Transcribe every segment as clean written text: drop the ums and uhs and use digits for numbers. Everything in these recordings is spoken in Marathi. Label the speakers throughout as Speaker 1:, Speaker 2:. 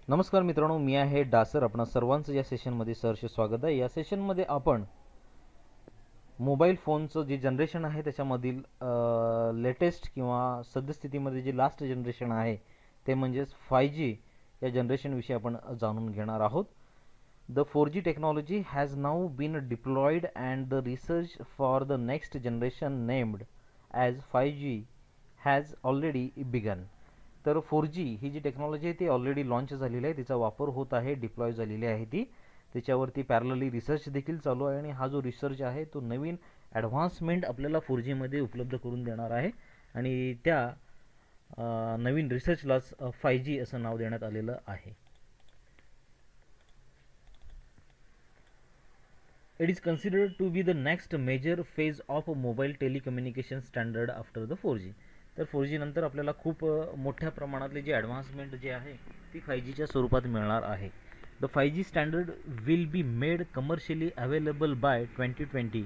Speaker 1: नमस्कार मित्रांनो, मी आहे डासर. आपणा सर्वांचं या सेशनमध्ये सहर्ष स्वागत आहे. या सेशनमध्ये आपण मोबाईल फोनचं जे जनरेशन आहे त्याच्यामधील लेटेस्ट किंवा सद्यस्थितीमध्ये जे लास्ट जनरेशन आहे ते म्हणजेच 5G या जनरेशनविषयी आपण जाणून घेणार आहोत. The 4G technology has now been deployed and the research for the next generation named as 5G has already begun. तर 4G ही जी टेक्नॉलॉजी आहे ती ऑलरेडी लॉन्च झालेली आहे, तिचा वापर होत आहे, डिप्लॉय झालेली आहे ती. त्याच्यावरती पॅरलली रिसर्च देखील चालू आहे आणि हा जो रिसर्च आहे तो नवीन ॲडव्हान्समेंट आपल्याला 4Gमध्ये उपलब्ध करून देणार आहे आणि त्या नवीन रिसर्चलाच 5G असं नाव देण्यात आलेलं आहे. It is considered to be the next major phase of a mobile telecommunication standard after the 4G. तर 4G नंतर आपल्याला खूप मोठ्या प्रमाणातले जे ॲडव्हान्समेंट जे आहे ती 5Gच्या स्वरूपात मिळणार आहे. The 5G standard will be made commercially available by 2020.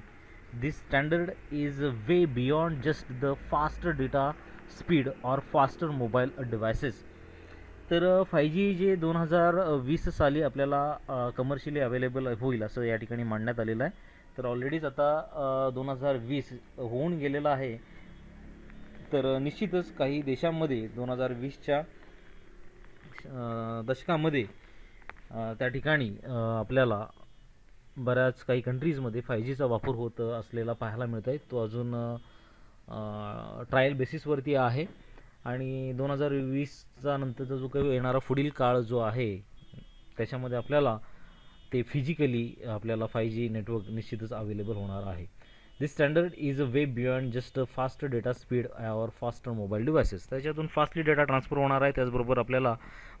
Speaker 1: This standard is way beyond just the faster data speed or faster mobile devices. तर 5G जे 2020 साली आपल्याला कमर्शियली अवेलेबल होईल असं या ठिकाणी मांडण्यात आलेलं आहे. तर ऑलरेडीच आता 2020 होऊन गेलेलं आहे. तर निश्चितच काही देशांमध्ये 2020च्या दशकामध्ये त्या ठिकाणी आपल्याला बऱ्याच काही कंट्रीजमध्ये 5Gचा वापर होत असलेला पाहायला मिळत आहे. तो अजून ट्रायल बेसिसवरती आहे आणि 2020चा नंतरचा जो काही येणारा पुढील काळ जो आहे त्याच्यामध्ये आपल्याला ते फिजिकली आपल्याला 5G नेटवर्क निश्चितच अवेलेबल होणार आहे. This standard is a way beyond just fast data speed or faster mobile devices. त्याच्यातून फास्टली डेटा ट्रान्सफर होणार आहे, त्याचबरोबर आपल्याला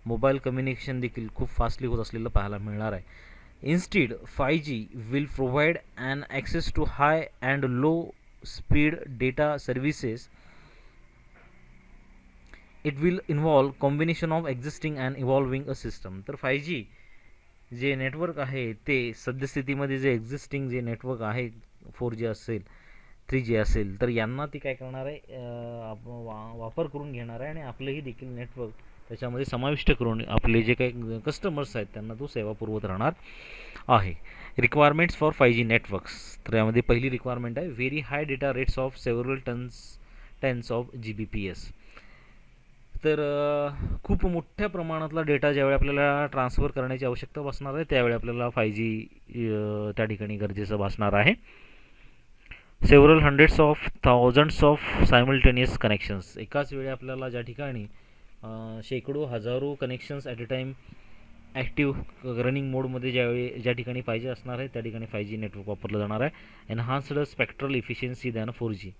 Speaker 1: मोबाईल कम्युनिकेशन देखील खूप फास्टली होत असलेलं पाहायला मिळणार आहे. Instead 5G will provide an access to high and low speed data services. It will involve combination of existing and evolving a system. तर 5G जे नेटवर्क आहे ते सद्यस्थितीमध्ये जे एक्झिस्टिंग जे नेटवर्क आहे 4G असेल 3G असेल तर यांना ती काय करणार आहे वापर करून घेणार आहे आणि आपलंही देखील नेटवर्क त्याच्यामध्ये समाविष्ट करून आपले जे काही कस्टमर्स आहेत त्यांना तो सेवा पुरवत राहणार आहे. Requirements for 5G networks. तर यामध्ये पहिली रिक्वायरमेंट आहे very high data rates of several tens of Gbps. तर खूप मोठ्या प्रमाणातला डेटा ज्यावेळी आपल्याला ट्रान्सफर करण्याची आवश्यकता भासणार आहे त्यावेळी आपल्याला 5G त्या ठिकाणी गरजेचं भासणार आहे. Several hundreds of thousands of simultaneous connections. एकाच वेळी आपल्याला ज्या ठिकाणी शेकडो हजारो connections at a time active running मोडमध्ये ज्या ठिकाणी पाहिजे असणार आहे त्या ठिकाणी 5G नेटवर्क वापरलं जाणार आहे. एनहान्स्ड स्पेक्ट्रल इफिशियन्सी दॅन 4G.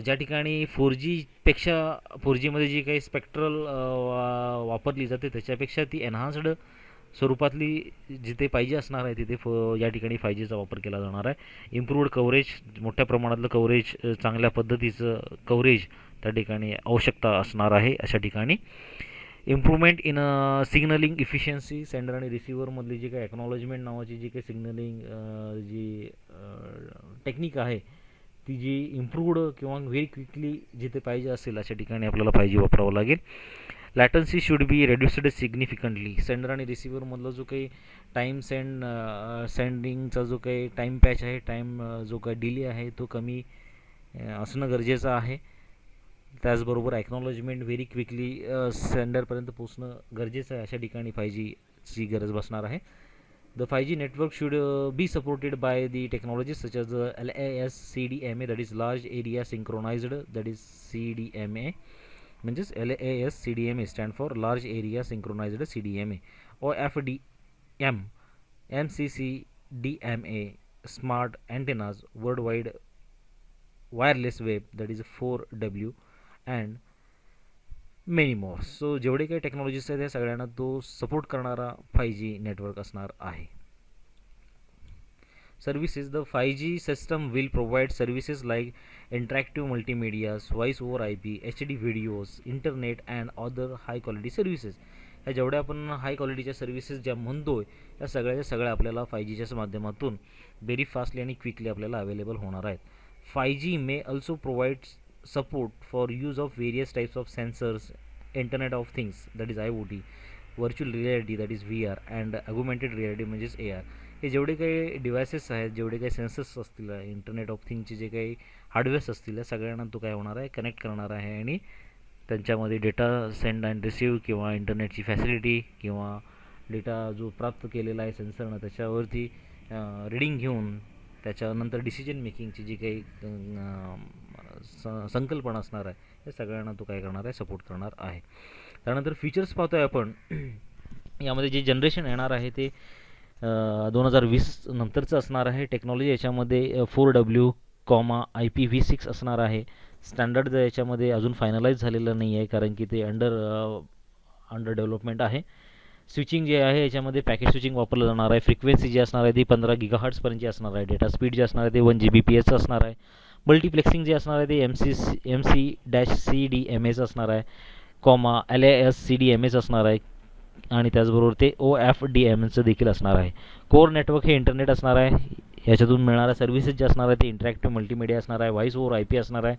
Speaker 1: ज्या ठिकाणी 4Gपेक्षा 4Gमध्ये जी काही स्पेक्ट्रल वापरली जाते त्याच्यापेक्षा ती एनहान्स्ड स्वरूपातली जिथे पाहिजे असणार आहे तिथे या ठिकाणी 5Gचा वापर केला जाणार आहे. इम्प्रूव्ड कव्हरेज, मोठ्या प्रमाणातलं कव्हरेज, चांगल्या पद्धतीचं कव्हरेज त्या ठिकाणी आवश्यकता असणार आहे अशा ठिकाणी. Improvement in signalling efficiency. Sender आणि रिसिव्हरमधली जी काही एक्नॉलेजमेंट नावाची जी काही सिग्नलिंग जी टेक्निक आहे ती जी इम्प्रूव्ड किंवा व्हेरी क्विकली जिथे पाहिजे असेल अशा ठिकाणी आपल्याला 5G वापरावं लागेल. लॅटन्सी should be reduced significantly. Sender आणि रिसिव्हरमधला जो काही टाईम सेंडिंगचा जो काही टाईम पॅच आहे, टाईम जो काही डिले आहे तो कमी असणं गरजेचं आहे. त्याचबरोबर ॲक्नॉलेजमेंट व्हेरी क्विकली सेंडरपर्यंत पोचणं गरजेचं आहे. अशा ठिकाणी 5Gची गरज बसणार आहे. The 5G network should be supported by the technologies such as LAS-CDMA, that is Large Area Synchronized, that is CDMA. म्हणजेच LAS-CDMA stand for Large Area Synchronized CDMA, or FDM, MCCDMA, Smart Antennas, Worldwide Wireless Web, that is 4W, and many more. So जेवढे काही टेक्नॉलॉजीज आहेत त्या सगळ्यांना तो सपोर्ट करणारा 5G नेटवर्क असणार आहे. Services. The 5G system will provide services like interactive multimedias, voice over IP, HD videos, internet and other high quality services. ह्या जेवढ्या आपण हाय क्वालिटीच्या सर्व्हिसेस ज्या म्हणतोय त्या सगळ्या आपल्याला 5Gच्या माध्यमातून व्हेरी फास्टली आणि क्विकली आपल्याला अवेलेबल होणार आहेत. 5G may also provide support for use of various types of sensors, Internet of Things, that is IoT, virtual reality that is VR and अग्युमेंटेड reality म्हणजेच AR. हे जेवढे काही डिव्हायसेस आहेत, जेवढे काही सेन्सर्स असतील, इंटरनेट ऑफ थिंगचे जे काही हार्डवेअर्स असतील, या सगळ्यांना तो काय होणार आहे, कनेक्ट करणार आहे आणि त्यांच्यामध्ये डेटा सेंड अँड रिसीव किंवा इंटरनेटची फॅसिलिटी किंवा डेटा जो प्राप्त केलेला आहे सेन्सरनं त्याच्यावरती रिडिंग घेऊन त्याच्यानंतर डिसिजन मेकिंगची जी काही संकल्पना असणार आहे या सगळ्यांना तो काय करणार आहे, सपोर्ट करणार आहे. त्यानंतर फीचर्स पाहतो आहे आपण. यामध्ये जे जनरेशन येणार आहे ते 2020 नंतरचं असणार आहे. टेक्नॉलॉजी याच्यामध्ये 4W IPv6 असणार आहे. स्टँडर्ड याच्यामध्ये अजून फायनलाइज झालेलं नाही आहे कारण की ते अंडर डेव्हलपमेंट आहे. स्विचिंग जे आहे याच्यामध्ये पॅकेट स्विचिंग वापरलं जाणार आहे. फ्रिक्वेन्सी जी असणार आहे ती 15 GHz असणार आहे. डेटा स्पीड जे असणार आहे ते 1 Gbps असणार आहे. मल्टिप्लेक्सिंग जे असणार आहे ते MC-CDMA असणार आहे, LASCDMA असणार आहे आणि त्याचबरोबर ते OFDMचं देखील असणार आहे. कोर नेटवर्क हे इंटरनेट असणार आहे. याच्यातून मिळणाऱ्या सर्व्हिसेस जे असणार आहे ते इंटरॅक्टिव्ह मल्टीमीडिया असणार आहे. व्हॉइस ओव्हर IP असणार आहे.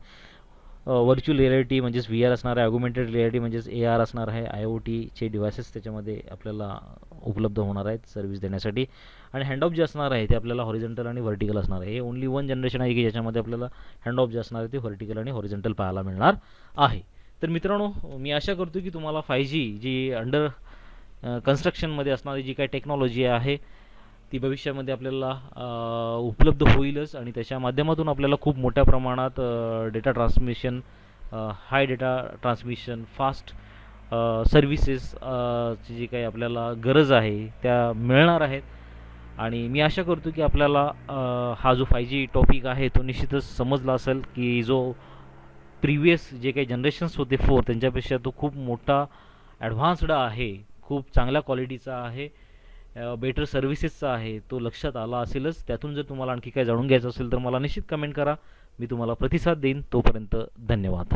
Speaker 1: व्हर्च्युअल रिॲलिटी म्हणजेच VR असणार आहे. अग्युमेंटेड रिॲलिटी म्हणजेच AR असणार आहे. IoTचे डिव्हायसेस त्याच्यामध्ये आपल्याला उपलब्ध होणार आहेत सर्व्हिस देण्यासाठी. आणि हँडऑफ जे असणार आहे ते आपल्याला हॉरिझॉन्टल आणि व्हर्टिकल असणार आहे. हे ओन्ली वन जनरेशन आहे की ज्याच्यामध्ये आपल्याला हँडऑफ जे असणार आहे ते व्हर्टिकल आणि हॉरिझॉन्टल पाहायला मिळणार आहे. तर मित्रांनो, मी आशा करतो की तुम्हाला 5G जी अंडर कन्स्ट्रक्शनमध्ये असणारी जी काही टेक्नॉलॉजी आहे ती भविष्यामध्ये आपल्याला उपलब्ध होईलच आणि त्याच्या माध्यमातून आपल्याला खूप मोठ्या प्रमाणात डेटा ट्रान्समिशन, हाय डेटा ट्रान्समिशन, फास्ट सर्व्हिसेस ची जी काही आपल्याला गरज आहे त्या मिळणार आहेत. आणि मी आशा करतो की आपल्याला हा जो 5G टॉपिक आहे तो निश्चितच समजला असेल की जो प्रिव्हियस जे काही जनरेशन्स होते 4 त्यांच्यापेक्षा तो खूप मोठा ॲडव्हान्स्ड आहे, खूप चांगल्या क्वालिटीचा आहे, बेटर सर्व्हिसेसचा आहे. तो लक्षात आला असेलच. त्यातून जर तुम्हाला आणखी काय जाणून घ्यायचं असेल तर मला निश्चित कमेंट करा. मी तुम्हाला प्रतिसाद देईन. तोपर्यंत धन्यवाद.